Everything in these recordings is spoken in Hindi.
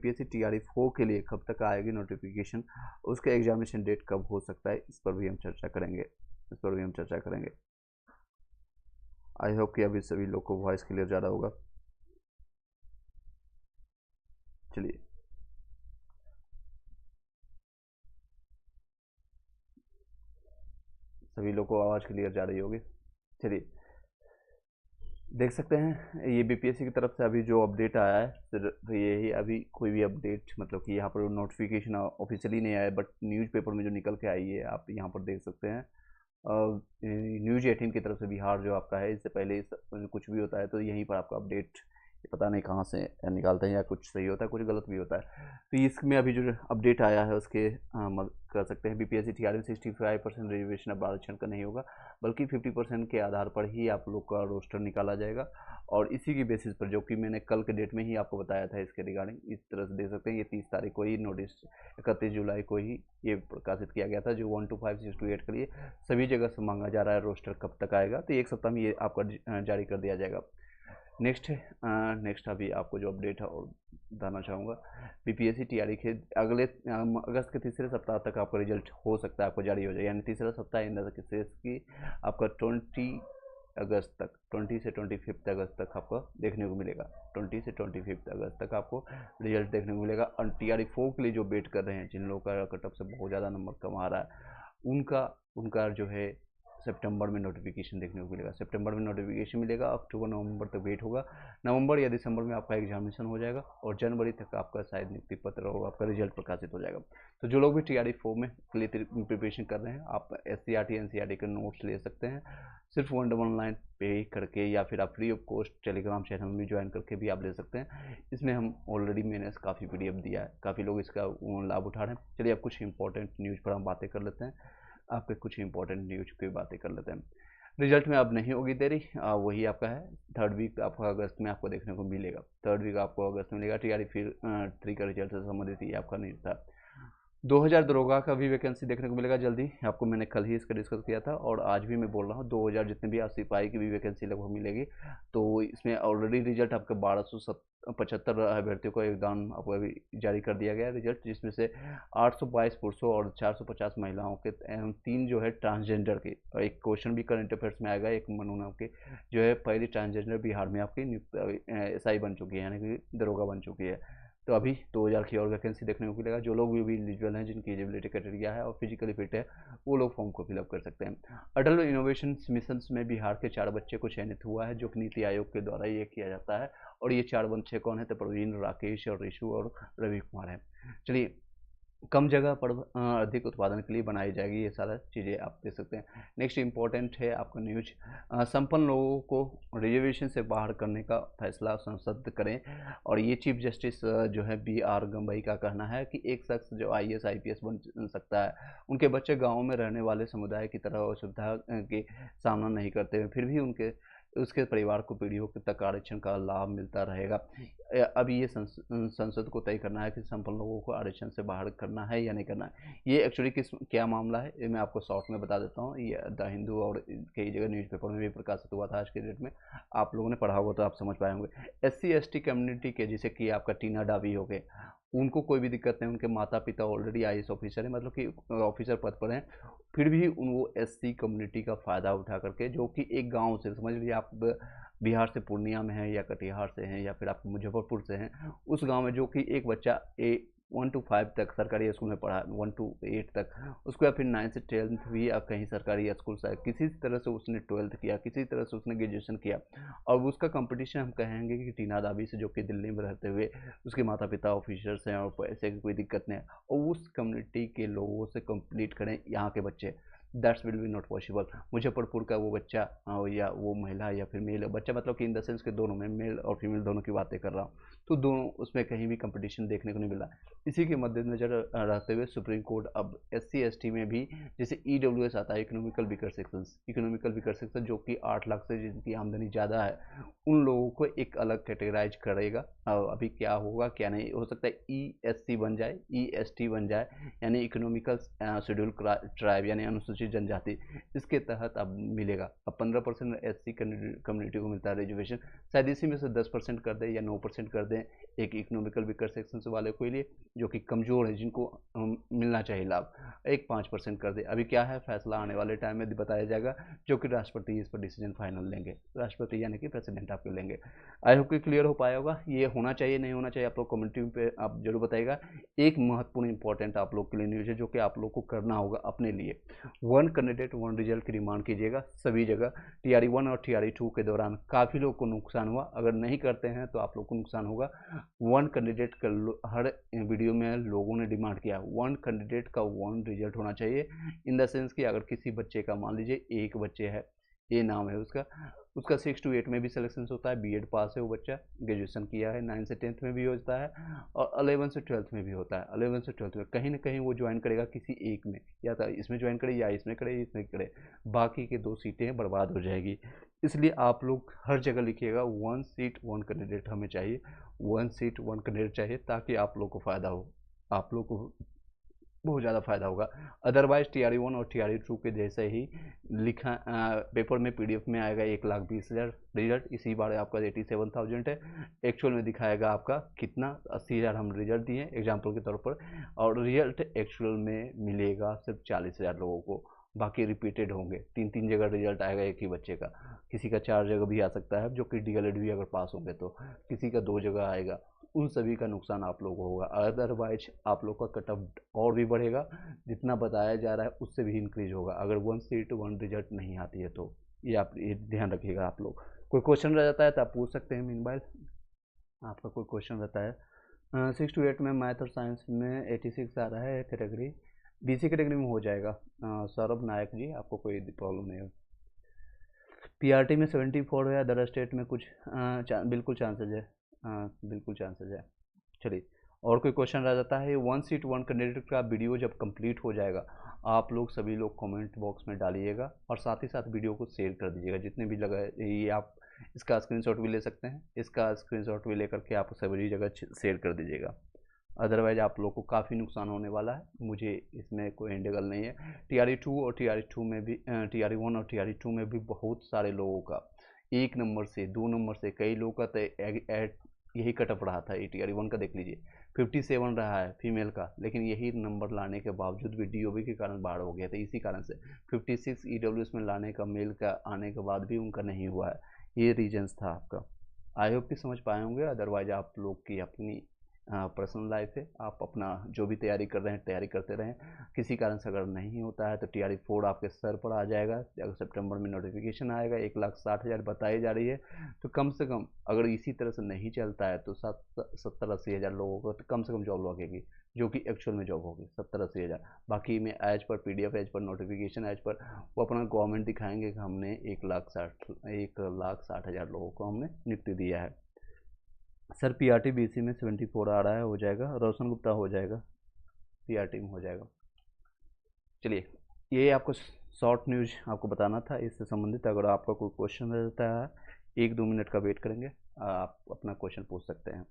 यूपीएससी टीआरई 4 के लिए कब तक आएगी नोटिफिकेशन, उसका एग्जामिनेशन डेट कब हो सकता है, इस पर भी हम चर्चा करेंगे। आई होप कि अभी सभी लोग को वॉइस क्लियर ज़्यादा होगा। चलिए, सभी लोग को आवाज़ क्लियर जा रही होगी। चलिए, देख सकते हैं ये बीपीएससी की तरफ से अभी जो अपडेट आया है, सिर्फ यही अभी कोई भी अपडेट मतलब कि यहाँ पर नोटिफिकेशन ऑफिशियली नहीं आया है, बट न्यूज़पेपर में जो निकल के आई है आप यहाँ पर देख सकते हैं। न्यूज़ 18 की तरफ से बिहार जो आपका है, इससे पहले कुछ भी होता है तो यहीं पर आपका अपडेट पता नहीं कहाँ से निकालते हैं, या कुछ सही होता है कुछ गलत भी होता है। तो इसमें अभी जो अपडेट आया है उसके कर सकते हैं बीपीएससी टीआरई में 65% रिजर्वेशन अब आरक्षण का नहीं होगा, बल्कि 50% के आधार पर ही आप लोग का रोस्टर निकाला जाएगा। और इसी की बेसिस पर, जो कि मैंने कल के डेट में ही आपको बताया था इसके रिगार्डिंग, इस तरह से देख सकते हैं ये 30 तारीख को ही नोटिस, 31 जुलाई को ही ये प्रकाशित किया गया था, जो 1 to 5 6 to 8 के लिए सभी जगह से मांगा जा रहा है रोस्टर कब तक आएगा। तो एक सप्ताह में ये आपका जारी कर दिया जाएगा। नेक्स्ट अभी आपको जो अपडेट है और बताना चाहूँगा, बीपीएससी टीआरई के अगले अगस्त के तीसरे सप्ताह तक आपका रिजल्ट हो सकता है आपको जारी हो जाए, यानी तीसरा सप्ताह इन द सेंस कि आपका 20 अगस्त तक, 20 से 25 अगस्त तक आपको देखने को मिलेगा। 20 से 25 अगस्त तक आपको रिजल्ट देखने को मिलेगा। और टीआरई 4 के लिए जो वेट कर रहे हैं, जिन लोगों का कट ऑफ से बहुत ज़्यादा नंबर कम आ रहा है, उनका जो है सितंबर में नोटिफिकेशन देखने को मिलेगा। सितंबर में नोटिफिकेशन मिलेगा, अक्टूबर नवंबर तक वेट होगा, नवंबर या दिसंबर में आपका एग्जामिनेशन हो जाएगा, और जनवरी तक आपका शायद नियुक्ति पत्र और आपका रिजल्ट प्रकाशित हो जाएगा। तो जो लोग भी टीआरई 4 में के लिए प्रिपरेशन कर रहे हैं, आप एससीईआरटी एनसीईआरटी के नोट्स ले सकते हैं, सिर्फ 111 पे करके, या फिर आप free of cost Telegram channel में ज्वाइन करके भी आप ले सकते हैं। इसमें हम ऑलरेडी मैंने काफ़ी पीडीएफ दिया है, काफ़ी लोग इसका लाभ उठा रहे हैं। चलिए अब कुछ इंपॉर्टेंट न्यूज़ पर हम बातें कर लेते हैं, आपके कुछ इंपॉर्टेंट न्यूज की बातें कर लेते हैं। रिजल्ट में अब नहीं होगी देरी, वही आपका है 3rd वीक आपका अगस्त में आपको देखने को मिलेगा। 3rd वीक आपको अगस्त में मिलेगा। टीआरई फिर 3 का रिजल्ट से संबंधित ये आपका नहीं था। 2000 दरोगा का भी वैकेंसी देखने को मिलेगा जल्दी, आपको मैंने कल ही इसका डिस्कस किया था, और आज भी मैं बोल रहा हूँ 2000 जितने भी सिपाही की भी वैकेंसी लगभग मिलेगी। तो इसमें ऑलरेडी रिजल्ट आपका 1275 अभ्यर्थियों को एग्जाम आपको अभी जारी कर दिया गया है रिजल्ट, जिसमें से 822 पुरुषों और 450 महिलाओं के 3 जो है ट्रांसजेंडर के, और एक क्वेश्चन भी करंट अफेयर्स में आएगा, एक मनु नाम के जो है पहली ट्रांसजेंडर बिहार में आपकी नियुक्त एसआई बन चुकी है, यानी कि दरोगा बन चुकी है। तो अभी 2000 की और वैकेंसी देखने को मिलेगा। जो लोग भी एलिजिबल हैं, जिनकी एलिजिबिलिटी क्राइटेरिया है और फिजिकली फिट है, वो लोग फॉर्म को फिलअप कर सकते हैं। अटल इनोवेशन मिशन में बिहार के 4 बच्चे को चयनित हुआ है, जो कि नीति आयोग के द्वारा ये किया जाता है। और ये 4 बच्चे कौन है? तो प्रवीण, राकेश और ऋषु और रवि कुमार है। चलिए, कम जगह पर अधिक उत्पादन के लिए बनाई जाएगी, ये सारा चीज़ें आप देख सकते हैं। नेक्स्ट इंपॉर्टेंट है आपका न्यूज, संपन्न लोगों को रिजर्वेशन से बाहर करने का फैसला संसद करें। और ये चीफ जस्टिस जो है BR गंबई का कहना है कि एक शख्स जो IAS IPS बन सकता है, उनके बच्चे गाँव में रहने वाले समुदाय की तरह असुविधा के सामना नहीं करते हुए फिर भी उसके परिवार को पीढ़ियों तक आरक्षण का लाभ मिलता रहेगा। अब ये संसद को तय करना है कि संपन्न लोगों को आरक्षण से बाहर करना है या नहीं करना है। ये एक्चुअली क्या मामला है, ये मैं आपको शॉर्ट में बता देता हूँ। ये द हिंदू और कई जगह न्यूज़पेपर में भी प्रकाशित हुआ था आज के डेट में, आप लोगों ने पढ़ा होगा तो आप समझ पाए होंगे। SC ST कम्युनिटी के, जैसे कि आपका टीना डाबी हो गए, उनको कोई भी दिक्कत नहीं, उनके माता पिता ऑलरेडी IAS ऑफिसर हैं, मतलब कि ऑफिसर पद पर हैं, फिर भी वो SC कम्युनिटी का फ़ायदा उठा करके, जो कि एक गांव से, समझ लीजिए आप बिहार से पूर्णिया में हैं या कटिहार से हैं या फिर आप मुजफ्फरपुर से हैं, उस गांव में जो कि एक बच्चा 1 to 5 तक सरकारी स्कूल में पढ़ा, 1 to 8 तक, उसके बाद फिर 9 से 10th भी आप कहीं सरकारी स्कूल से, किसी तरह से उसने 12th किया, किसी तरह से उसने ग्रेजुएशन किया, और उसका कंपटीशन हम कहेंगे कि टीना दाबी से, जो कि दिल्ली में रहते हुए उसके माता पिता ऑफिसर्स हैं और पैसे की कोई दिक्कत नहीं है, और उस कम्युनिटी के लोगों से कंप्लीट करें यहाँ के बच्चे, that's will be not possible. Muzaffarpur का वो बच्चा या वो महिला या फिर मेल बच्चा, मतलब कि इन द सेंस के दोनों में मेल और फीमेल दोनों की बातें कर रहा हूँ, तो दोनों उसमें कहीं भी कंपटीशन देखने को नहीं मिला। इसी के मद्देनजर रहते हुए सुप्रीम कोर्ट अब SC ST में भी, जैसे EWS आता है, इकोनॉमिकल वीकर सेक्शन, जो कि 8 लाख से जिनकी आमदनी ज़्यादा है, उन लोगों को एक अलग कैटेगराइज करेगा। अभी क्या होगा क्या नहीं, हो सकता है ESC बन जाए, EST बन जाए, यानी इकोनॉमिकल शेड्यूल ट्राइब, यानी अनुसूचित अनुसूचित जनजाति, इसके तहत अब मिलेगा। अब 15% SC कम्युनिटी को मिलता है रिजर्वेशन, शायद इसी में से 10% कर दें या 9% कर दें एक इकोनॉमिकल वीकर सेक्शन वाले के लिए जो कि कमज़ोर है, जिनको मिलना चाहिए लाभ, एक 5% कर दे। अभी क्या है, फैसला आने वाले टाइम में बताया जाएगा, जो कि राष्ट्रपति इस पर डिसीजन फाइनल लेंगे, राष्ट्रपति यानी कि प्रेसिडेंट आपके लेंगे। आई होप कि क्लियर हो पाया होगा। ये होना चाहिए नहीं होना चाहिए आप लोग कम्युनिटी पे आप जरूर बताइएगा। एक महत्वपूर्ण इंपॉर्टेंट आप लोग के लिए न्यूज़ है जो कि आप लोग को करना होगा अपने लिए, 1 कैंडिडेट 1 रिजल्ट की डिमांड कीजिएगा सभी जगह। TRE 1 और TRE 2 के दौरान काफ़ी लोग को नुकसान हुआ, अगर नहीं करते हैं तो आप लोग को नुकसान होगा। 1 कैंडिडेट का हर वीडियो में लोगों ने डिमांड किया 1 कैंडिडेट का 1 रिजल्ट होना चाहिए, इन द सेंस कि अगर किसी बच्चे का, मान लीजिए एक बच्चे है, ए नाम है उसका 6 to 8 में भी सिलेक्शन होता है, BEd पास है वो बच्चा, ग्रेजुएशन किया है, 9 से 10th में भी होता है और 11 से 12th में भी होता है। 11 से 12th में कहीं ना कहीं वो ज्वाइन करेगा किसी एक में, या तो इसमें ज्वाइन करे या इसमें करे, इसमें करे, बाकी के 2 सीटें बर्बाद हो जाएगी। इसलिए आप लोग हर जगह लिखिएगा 1 सीट 1 कैंडिडेट हमें चाहिए, 1 सीट 1 कैंडिडेट चाहिए, ताकि आप लोग को फ़ायदा हो, आप लोग को बहुत ज़्यादा फायदा होगा। अदरवाइज TRE 1 और TRE 2 के जैसे ही लिखा पेपर में PDF में आएगा 1,20,000 रिजल्ट, इसी बार आपका 87,000 है, एक्चुअल में दिखाएगा आपका कितना 80,000 हम रिजल्ट दिए एग्जाम्पल के तौर पर, और रिजल्ट एक्चुअल में मिलेगा सिर्फ 40,000 लोगों को, बाकी रिपीटेड होंगे। 3 जगह रिजल्ट आएगा एक ही बच्चे का, किसी का 4 जगह भी आ सकता है जो कि DLED भी अगर पास होंगे तो, किसी का 2 जगह आएगा, उन सभी का नुकसान आप लोगों को होगा। अदरवाइज आप लोग का कट ऑफ और भी बढ़ेगा, जितना बताया जा रहा है उससे भी इंक्रीज होगा अगर 1 सीट 1 रिजल्ट नहीं आती है तो। ये ध्यान रखिएगा आप लोग। कोई क्वेश्चन रह जाता है तो आप पूछ सकते हैं, मीनवाइल आपका कोई क्वेश्चन रहता है। 6 to 8 में मैथ और साइंस में 86 आ रहा है कैटेगरी, BC कैटेगरी में हो जाएगा। सौरभ नायक जी, आपको कोई प्रॉब्लम नहीं है। PRT में 74 है, अदर स्टेट में कुछ बिल्कुल चांसेज है, बिल्कुल चांसेज है। चलिए, और कोई क्वेश्चन रह जाता है। 1 सीट 1 कैंडिडेट का वीडियो जब कंप्लीट हो जाएगा, आप लोग सभी लोग कमेंट बॉक्स में डालिएगा और साथ ही साथ वीडियो को शेयर कर दीजिएगा जितने भी लगा। ये आप इसका स्क्रीनशॉट भी ले सकते हैं, इसका स्क्रीनशॉट भी लेकर के आप सभी जगह शेयर कर दीजिएगा। अदरवाइज आप लोग को काफ़ी नुकसान होने वाला है, मुझे इसमें कोई इंडेगल नहीं है। TRE 2 और TRE 2 में भी, TRE 1 और TRE 2 में भी बहुत सारे लोगों का 1 नंबर से 2 नंबर से कई लोगों का यही कटअप रहा था। TRE 1 का देख लीजिए 57 रहा है फीमेल का, लेकिन यही नंबर लाने के बावजूद भी DOB के कारण बाढ़ हो गया था, इसी कारण से 56 EWS में लाने का मेल का आने के बाद भी उनका नहीं हुआ है, ये रीजन्स था आपका। आई होप कि समझ पाए होंगे। अदरवाइज आप लोग की अपनी पर्सनल लाइफ है, आप अपना जो भी तैयारी कर रहे हैं तैयारी करते रहें, किसी कारण से अगर नहीं होता है तो TRE 4 आपके सर पर आ जाएगा। अगर सितंबर में नोटिफिकेशन आएगा 1,60,000 बताई जा रही है, तो कम से कम अगर इसी तरह से नहीं चलता है तो 70-80 हज़ार लोगों को तो कम से कम जॉब लगेगी, जो कि एक्चुअल में जॉब होगी 70-80 हज़ार। बाकी में एज पर PDF, एज पर नोटिफिकेशन, एज पर वो अपना गवर्नमेंट दिखाएंगे कि हमने 1,60,000 लोगों को हमने नियुक्ति दिया है। सर PRT BC में 74 आ रहा है, हो जाएगा। रोशन गुप्ता हो जाएगा, PRT में हो जाएगा। चलिए, ये आपको शॉर्ट न्यूज आपको बताना था इससे संबंधित। अगर आपका कोई क्वेश्चन रहता है 1-2 मिनट का वेट करेंगे, आप अपना क्वेश्चन पूछ सकते हैं।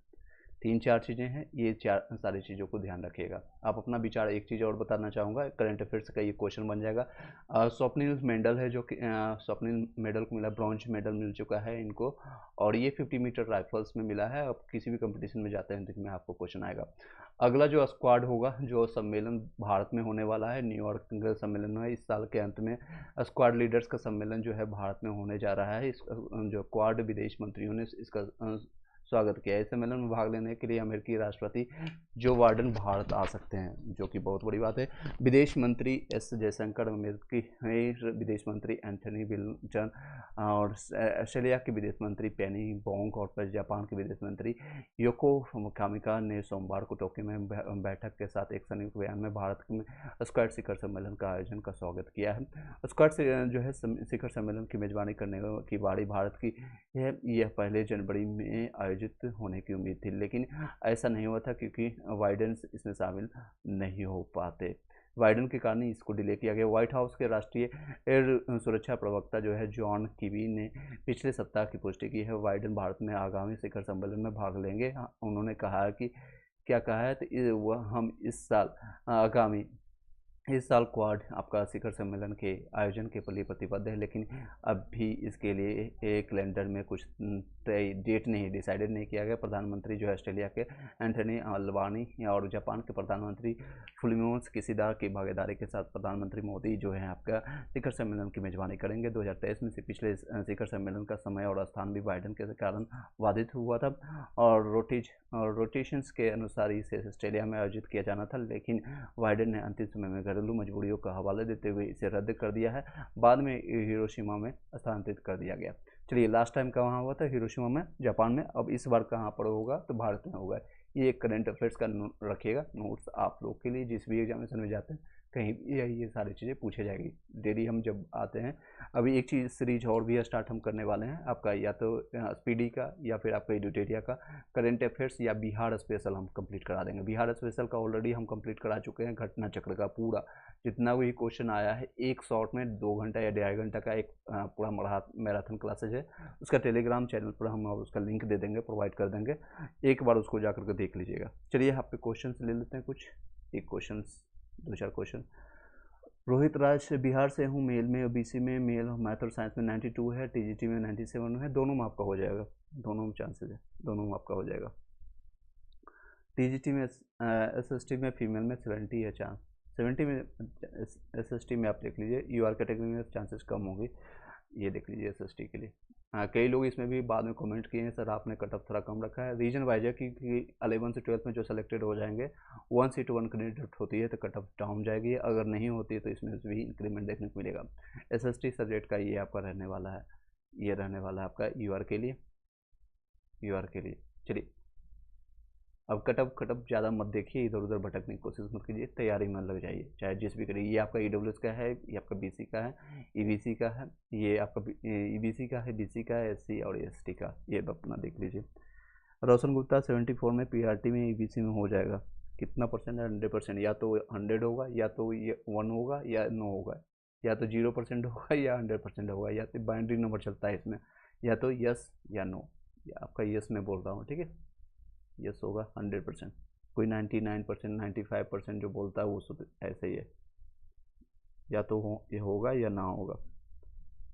3-4 चीज़ें हैं, ये सारी चीज़ों को ध्यान रखिएगा। आप अपना विचार। एक चीज़ और बताना चाहूँगा, करंट अफेयर्स का ये क्वेश्चन बन जाएगा। स्वप्निल मेडल है जो कि स्वप्निल मेडल को मिला, ब्रॉन्ज मेडल मिल चुका है इनको, और ये 50 मीटर राइफल्स में मिला है। अब किसी भी कंपटीशन में जाते हैं तो इसमें आपको क्वेश्चन आएगा। अगला जो स्क्वाड होगा, जो सम्मेलन भारत में होने वाला है, न्यूयॉर्क सम्मेलन है इस साल के अंत में, स्क्वाड लीडर्स का सम्मेलन जो है भारत में होने जा रहा है। इस जो क्वाड विदेश मंत्रियों ने इसका स्वागत किया है। इस सम्मेलन में भाग लेने के लिए अमेरिकी राष्ट्रपति जो बाइडेन भारत आ सकते हैं, जो कि बहुत बड़ी बात है। विदेश मंत्री S जयशंकर, अमेरिकी विदेश मंत्री एंथनी ब्लिंकन, और ऑस्ट्रेलिया के विदेश मंत्री पेनी बोंग, और फिर जापान के विदेश मंत्री योको कामिका ने सोमवार को टोक्यो में बैठक के साथ एक संयुक्त बयान में भारत में स्क्वाड शिखर सम्मेलन का आयोजन का स्वागत किया है। स्क्वाड से जो है शिखर सम्मेलन की मेजबानी करने की बारी भारत की है। यह पहले जनवरी में आयोजित होने की उम्मीद थी, लेकिन ऐसा नहीं हुआ था क्योंकि बाइडेन इसमें शामिल नहीं हो पाते। बाइडेन के कारण इसको डिले किया गया। व्हाइट हाउस के राष्ट्रीय सुरक्षा प्रवक्ता जो है जॉन किबी ने पिछले सप्ताह की पुष्टि की है, बाइडेन भारत में आगामी शिखर सम्मेलन में भाग लेंगे। उन्होंने कहा कि क्या कहा है, तो वह हम इस साल आगामी इस साल क्वाड आपका शिखर सम्मेलन के आयोजन के लिए प्रतिबद्ध है, लेकिन अब भी इसके लिए एक कैलेंडर में कुछ तय डेट नहीं डिसाइडेड नहीं किया गया। प्रधानमंत्री जो है ऑस्ट्रेलिया के एंथनी अल्बानी और जापान के प्रधानमंत्री फुमियो किशिदा की भागीदारी के साथ प्रधानमंत्री मोदी जो है आपका शिखर सम्मेलन की मेजबानी करेंगे। 2023 में से पिछले शिखर सम्मेलन का समय और स्थान भी बाइडेन के कारण बाधित हुआ था और रोटेशंस के अनुसार इसे ऑस्ट्रेलिया में आयोजित किया जाना था, लेकिन बाइडेन ने अंतिम समय में घरेलू मजबूरियों का हवाला देते हुए इसे रद्द कर दिया है। बाद में हिरोशिमा में स्थानांतरित कर दिया गया। चलिए, लास्ट टाइम कहाँ हुआ था? हिरोशिमा में, जापान में। अब इस बार कहाँ पर होगा? तो भारत में होगा। ये एक करंट अफेयर्स का रखिएगा नोट्स आप लोग के लिए, जिस भी एग्जामिनेशन में जाते हैं कहीं भी ये सारी चीज़ें पूछे जाएगी डेली हम जब आते हैं। अभी एक चीज़ सीरीज और भी स्टार्ट हम करने वाले हैं आपका, या तो स्पीडी का या फिर आपका एडुटेरिया का करंट अफेयर्स या बिहार स्पेशल हम कंप्लीट करा देंगे। बिहार स्पेशल का ऑलरेडी हम कंप्लीट करा चुके हैं। घटना चक्र का पूरा जितना भी क्वेश्चन आया है एक शॉर्ट में 2 घंटा या 2.5 घंटा का एक पूरा मैराथन क्लासेज है। उसका टेलीग्राम चैनल पर हम उसका लिंक दे देंगे, प्रोवाइड कर देंगे, एक बार उसको जा करके देख लीजिएगा। चलिए यहाँ पे क्वेश्चन ले लेते हैं कुछ, एक क्वेश्चन 2-4 क्वेश्चन। रोहित राज बिहार से हूँ, मेल में ओबीसी में, मेल मैथ और साइंस में 92 है, टीजीटी में 97 है। दोनों में आपका हो जाएगा, दोनों में चांसेस है, दोनों में आपका हो जाएगा। टीजीटी में एसएसटी में फीमेल में 70 है चांस, 70 में एसएसटी में आप देख लीजिए। यूआर कैटेगरी में चांसेस कम होगी, ये देख लीजिए एसएसटी के लिए। कई लोग इसमें भी बाद में कमेंट किए हैं सर आपने कट ऑफ थोड़ा कम रखा है। रीजन वाइज है कि 11 से 12 में जो सेलेक्टेड हो जाएंगे 1 सीट 1 कैंडिडेट होती है तो कट ऑफ डाउन जाएगी, अगर नहीं होती है तो इसमें भी इंक्रीमेंट देखने को मिलेगा। एसएसटी सब्जेक्ट का ये आपका रहने वाला है, ये रहने वाला है आपका यूआर के लिए, यूआर के लिए। चलिए, अब कटअप ज़्यादा मत देखिए, इधर उधर भटकने की कोशिश मत कीजिए, तैयारी में लग जाइए चाहे जिस भी करिए। ये आपका ईडब्ल्यूएस का है, ये आपका बीसी का है, ईबीसी का है, ये आपका ईबीसी का है, बीसी का है, एससी और एसटी का, ये अपना देख लीजिए। रोशन गुप्ता 74 में पीआरटी में ईबीसी में हो जाएगा। कितना परसेंट है? 100%। या तो 100 होगा, या तो ये 1 होगा, या 9 होगा, या तो 0% होगा, या 100% होगा, या तो बाइनरी नंबर चलता है इसमें, या तो यस या नो। आपका यस में बोल रहा हूँ, ठीक है, यस होगा 100%। कोई 99%, 95% जो बोलता है वो सब ऐसे ही है, या तो ये होगा या ना होगा।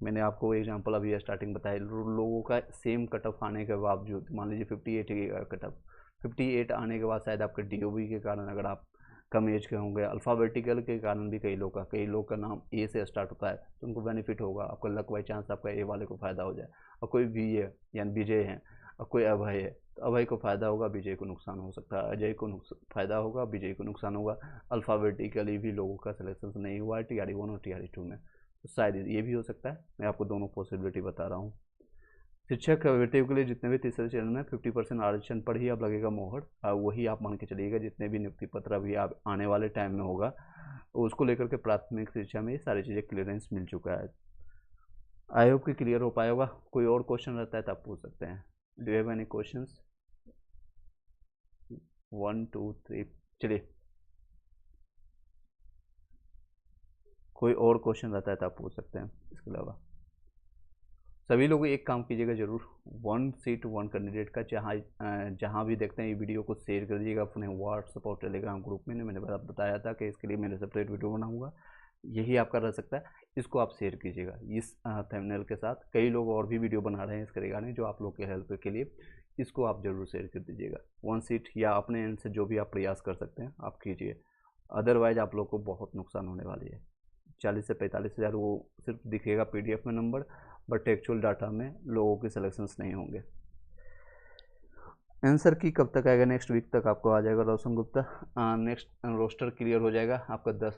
मैंने आपको एग्जांपल अभी स्टार्टिंग बताया, लोगों का सेम कट ऑफ आने के बावजूद, मान लीजिए 58 कट ऑफ, 58 आने के बाद शायद आपके डीओबी के कारण, अगर आप कम एज के होंगे, अल्फ़ाबेटिकल के कारण भी कई लोग का नाम ए से स्टार्ट होता है तो उनको बेनिफिट होगा, आपका लक बाई चांस आपका ए वाले को फ़ायदा हो जाए। और कोई भी है यानी विजय है और कोई अभय है तो अभय को फ़ायदा होगा, विजय को नुकसान हो सकता है, अजय को फ़ायदा होगा, विजय को नुकसान होगा। अल्फ़ाबेटिकली भी लोगों का सिलेक्शन नहीं हुआ है टीआरई 1 और टीआरई 2 में, तो शायद ये भी हो सकता है। मैं आपको दोनों पॉसिबिलिटी बता रहा हूँ। शिक्षक अभ्यर्थियों के लिए जितने भी तीसरे चरण में 50% आरक्षण पर ही अब लगेगा मोहर, वही आप मान के चलिएगा। जितने भी नियुक्ति पत्र अभी आप आने वाले टाइम में होगा उसको लेकर के प्राथमिक शिक्षा में ये सारी चीज़ें क्लियरेंस मिल चुका है। आई होप कि क्लियर हो पाया होगा। कोई और क्वेश्चन रहता है तो आप पूछ सकते हैं। Do have any questions? 1 2 3। चलिए, कोई और क्वेश्चन रहता है तो आप पूछ सकते हैं। इसके अलावा सभी लोग एक काम कीजिएगा जरूर, 1 सीट 1 कैंडिडेट का जहाँ भी देखते हैं ये वीडियो को शेयर कर दीजिएगा अपने व्हाट्सएप और टेलीग्राम ग्रुप में। मैंने बताया था कि इसके लिए मैंने सेपरेट वीडियो बनाऊंगा, यही आपका रह सकता है। इसको आप शेयर कीजिएगा इस थंबनेल के साथ। कई लोग और भी वीडियो बना रहे हैं इसके रिगार्डिंग जो आप लोग के हेल्प के लिए, इसको आप जरूर शेयर कर दीजिएगा। 1 सीट या अपने एंड से जो भी आप प्रयास कर सकते हैं आप कीजिए, अदरवाइज आप लोग को बहुत नुकसान होने वाली है। 40 से 45 हज़ार वो सिर्फ दिखेगा पीडीएफ में नंबर, बट एक्चुअल डाटा में लोगों के सिलेक्शंस नहीं होंगे। आंसर की कब तक आएगा? नेक्स्ट वीक तक आपको आ जाएगा रोशन गुप्ता। नेक्स्ट रोस्टर क्लियर हो जाएगा आपका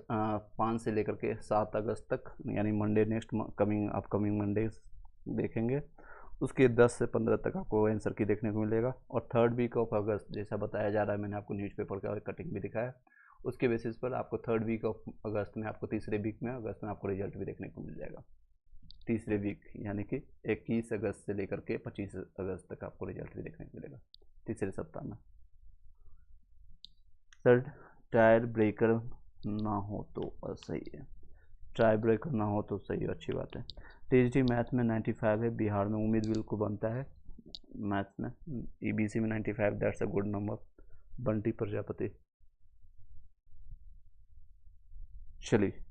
5 से लेकर के 7 अगस्त तक, यानी मंडे नेक्स्ट अपकमिंग मंडे देखेंगे। उसके 10 से 15 तक आपको आंसर की देखने को मिलेगा। और 3rd वीक ऑफ अगस्त जैसा बताया जा रहा है, मैंने आपको न्यूज़पेपर का कटिंग भी दिखाया, उसके बेसिस पर आपको 3rd वीक ऑफ अगस्त में, आपको तीसरे वीक में अगस्त में आपको रिजल्ट भी देखने को मिल जाएगा। तीसरे वीक यानी कि 21 अगस्त से लेकर के 25 अगस्त तक आपको रिजल्ट भी देखने को मिलेगा, तीसरे सप्ताह में। सर टायर ब्रेकर ना हो तो सही है, टायर ब्रेकर ना हो तो सही है, अच्छी बात है। टीजीटी मैथ में 95 है, बिहार में उम्मीद बिल्कुल बनता है मैथ में। ईबीसी में 95, that's a good number. Bunty Prajapati, चलिए